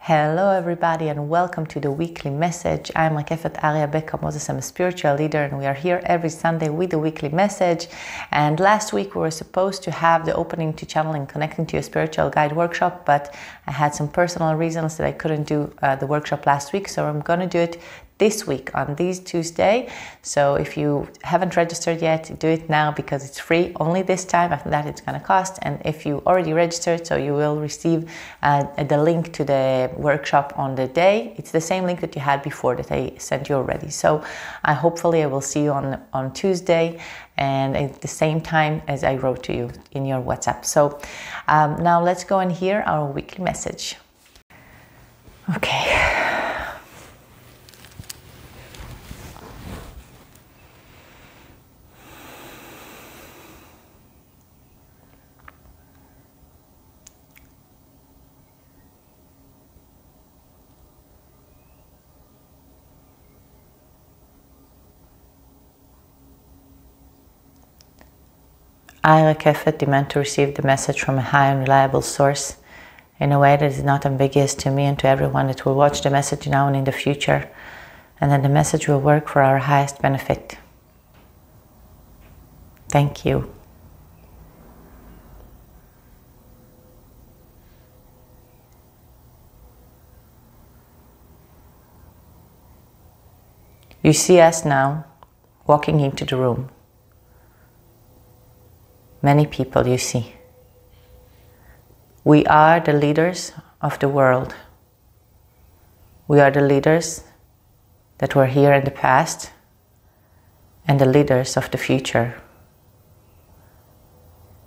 Hello everybody and welcome to the weekly message. I'm Rakefet Moses. I'm a spiritual leader and we are here every Sunday with the weekly message. And last week we were supposed to have the opening to channeling connecting to a spiritual guide workshop, but I had some personal reasons that I couldn't do the workshop last week, so I'm going to do it this week on this Tuesday. So if you haven't registered yet, do it now because it's free only this time. After that it's going to cost, and if you already registered, so you will receive the link to the workshop on the day. It's the same link that you had before that I sent you already. So hopefully I will see you on Tuesday and at the same time as I wrote to you in your WhatsApp. So now let's go and hear our weekly message. Okay. I, Rakefet, demand to receive the message from a high and reliable source in a way that is not ambiguous to me and to everyone that will watch the message now and in the future, and that the message will work for our highest benefit. Thank you. You see us now walking into the room. Many people you see. We are the leaders of the world. We are the leaders that were here in the past and the leaders of the future.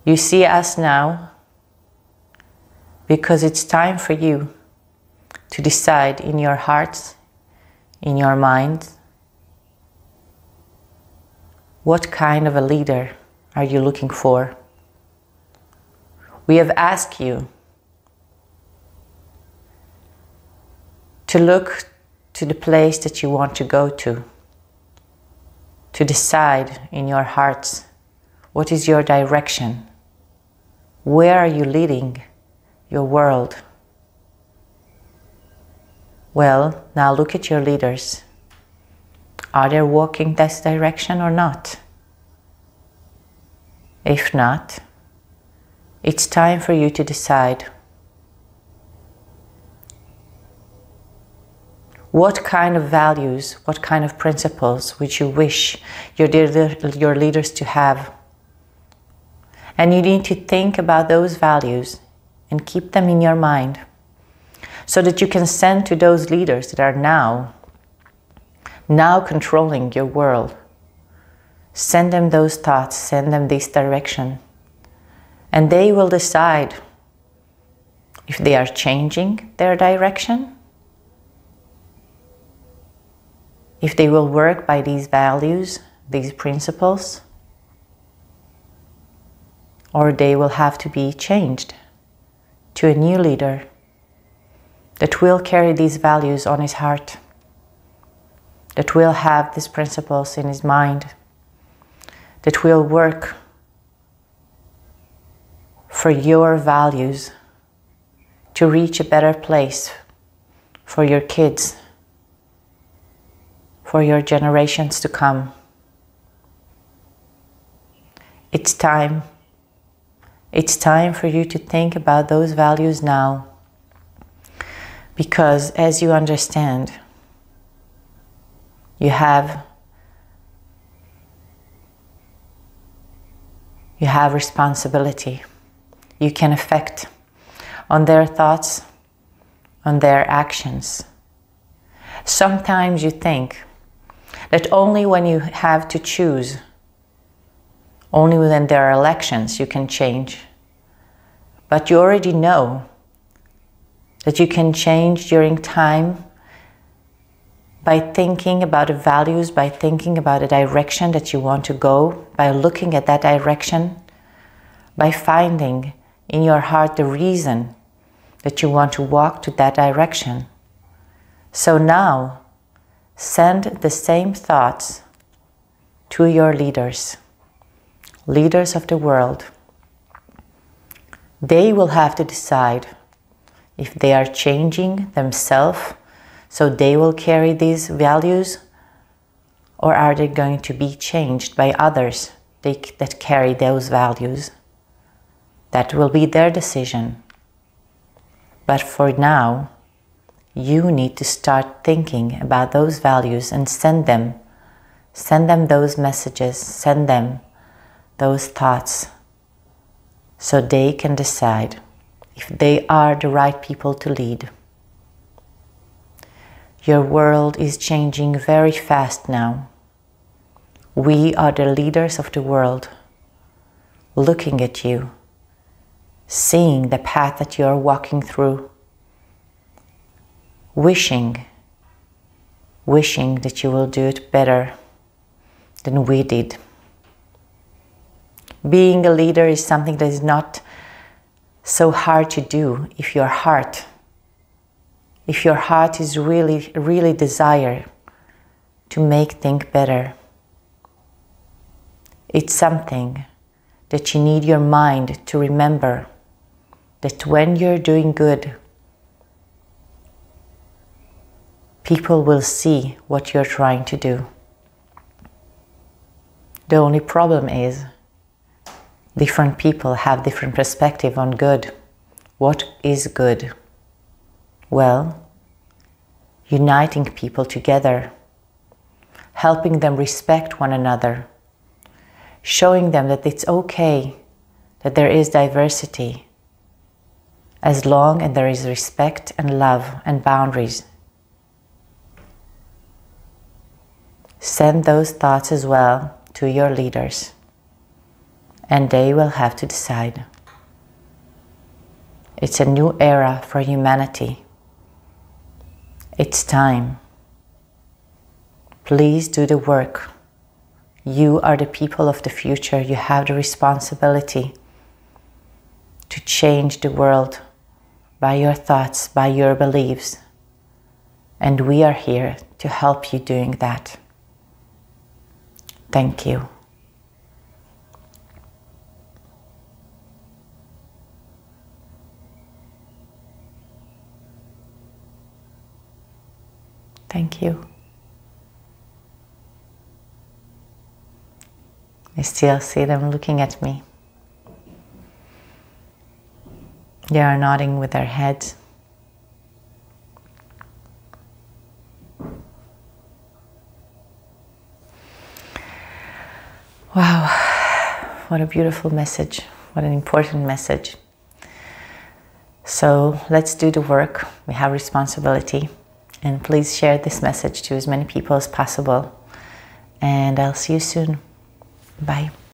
You see us now because it's time for you to decide in your hearts, in your mind, what kind of a leader are you looking for? We have asked you to look to the place that you want to go to decide in your hearts what is your direction. Where are you leading your world? Well, now look at your leaders. Are they walking this direction or not? If not, it's time for you to decide what kind of values, what kind of principles which you wish your leaders to have. And you need to think about those values and keep them in your mind so that you can send to those leaders that are now controlling your world. Send them those thoughts, send them this direction, and they will decide if they are changing their direction, if they will work by these values, these principles, or they will have to be changed to a new leader that will carry these values on his heart, that will have these principles in his mind, that will work for your values to reach a better place for your kids, for your generations to come. It's time. It's time for you to think about those values now, because as you understand, you have responsibility. You can affect on their thoughts, on their actions. Sometimes you think that only when you have to choose, only when there are elections, you can change. But you already know that you can change during time by thinking about the values, by thinking about the direction that you want to go, by looking at that direction, by finding in your heart the reason that you want to walk to that direction. So now, send the same thoughts to your leaders, leaders of the world. They will have to decide if they are changing themselves so they will carry these values, or are they going to be changed by others that carry those values? That will be their decision. But for now, you need to start thinking about those values and send them those messages, send them those thoughts, so they can decide if they are the right people to lead. Your world is changing very fast now. We are the leaders of the world, looking at you, seeing the path that you are walking through, wishing that you will do it better than we did. Being a leader is something that is not so hard to do if your heart is really desire to make things better. It's something that you need your mind to remember, that when you're doing good, people will see what you're trying to do. The only problem is different people have different perspective on good. What is good? Well, uniting people together, helping them respect one another, showing them that it's okay, that there is diversity, as long as there is respect and love and boundaries. Send those thoughts as well to your leaders, and they will have to decide. It's a new era for humanity. It's time. Please do the work. You are the people of the future. You have the responsibility to change the world by your thoughts, by your beliefs. And we are here to help you doing that. Thank you. Thank you. I still see them looking at me. They are nodding with their heads. Wow, what a beautiful message. What an important message. So let's do the work. We have responsibility. And please share this message to as many people as possible. And I'll see you soon. Bye.